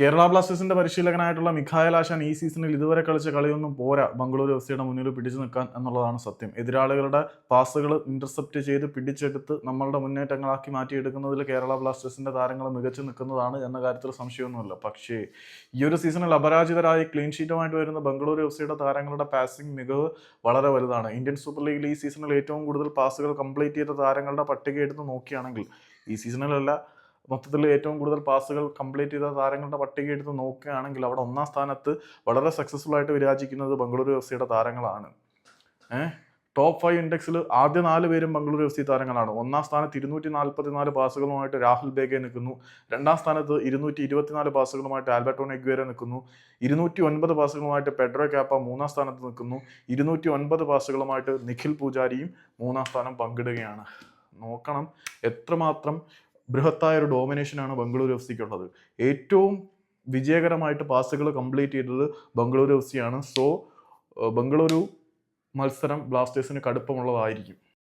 കേരള ബ്ലാസ്റ്റേഴ്സിന്റെ പരിശീലകനായിട്ടുള്ള മിഖായൽ ആശാൻ ഈ സീസണിൽ ഇതുവരെ കളിച്ച കളിയൊന്നും പോരാ ബംഗളൂരു എഫ്സിയുടെ മുന്നിൽ പിടിച്ചു നിൽക്കാൻ എന്നുള്ളതാണ് സത്യം. എതിരാളികളുടെ പാസുകൾ ഇന്റർസെപ്റ്റ് ചെയ്ത് പിടിച്ചെടുത്ത് നമ്മളുടെ മുന്നേറ്റങ്ങളാക്കി മാറ്റിയെടുക്കുന്നതിൽ കേരള ബ്ലാസ്റ്റേഴ്സിന്റെ താരങ്ങൾ മികച്ചു നിൽക്കുന്നതാണ് എന്ന കാര്യത്തിൽ സംശയമൊന്നുമില്ല. പക്ഷേ ഈ ഒരു സീസണിൽ അപരാജിതരായി ക്ലീൻ ഷീറ്റുമായിട്ട് വരുന്ന ബംഗളൂരു എഫ്സിയുടെ താരങ്ങളുടെ പാസിംഗ് മികവ് വളരെ വലുതാണ്. ഇന്ത്യൻ സൂപ്പർ ലീഗിൽ ഈ സീസണിൽ ഏറ്റവും കൂടുതൽ പാസുകൾ കംപ്ലീറ്റ് ചെയ്ത താരങ്ങളുടെ പട്ടിക എടുത്ത് നോക്കുകയാണെങ്കിൽ, ഈ സീസണിലല്ല മൊത്തത്തിൽ ഏറ്റവും കൂടുതൽ പാസുകൾ കംപ്ലീറ്റ് ചെയ്ത താരങ്ങളുടെ പട്ടിക എടുത്ത് നോക്കുകയാണെങ്കിൽ അവിടെ ഒന്നാം സ്ഥാനത്ത് വളരെ സക്സസ്ഫുൾ ആയിട്ട് വിരാജിക്കുന്നത് ബംഗളൂരു എഫ് സിയുടെ താരങ്ങളാണ്. ടോപ്പ് 5 ഇൻഡെക്സിൽ ആദ്യ 4 പേരും ബംഗളൂരു എഫ് സി താരങ്ങളാണ്. ഒന്നാം സ്ഥാനത്ത് 244 പാസുകളുമായിട്ട് രാഹുൽ ബേഗെ നിൽക്കുന്നു. രണ്ടാം സ്ഥാനത്ത് 224 പാസുകളുമായിട്ട് ആൽബർട്ടോ നെഗ്വേര നിൽക്കുന്നു. 209 പാസുകളുമായിട്ട് പെഡ്രോ കാപ്പ മൂന്നാം സ്ഥാനത്ത് നിൽക്കുന്നു. 209 പാസുകളുമായിട്ട് നിഖിൽ പൂജാരിയും മൂന്നാം സ്ഥാനം പങ്കിടുകയാണ്. നോക്കണം എത്രമാത്രം ബൃഹത്തായ ഒരു ഡോമിനേഷനാണ് ബംഗളൂരു എഫ് സിക്കുള്ളത്. ഏറ്റവും വിജയകരമായിട്ട് പാസുകൾ കംപ്ലീറ്റ് ചെയ്തത് ബംഗളൂരു എഫ് സിയാണ്. സോ ബംഗളൂരു മത്സരം ബ്ലാസ്റ്റേഴ്സിന് കടുപ്പമുള്ളതായിരിക്കും.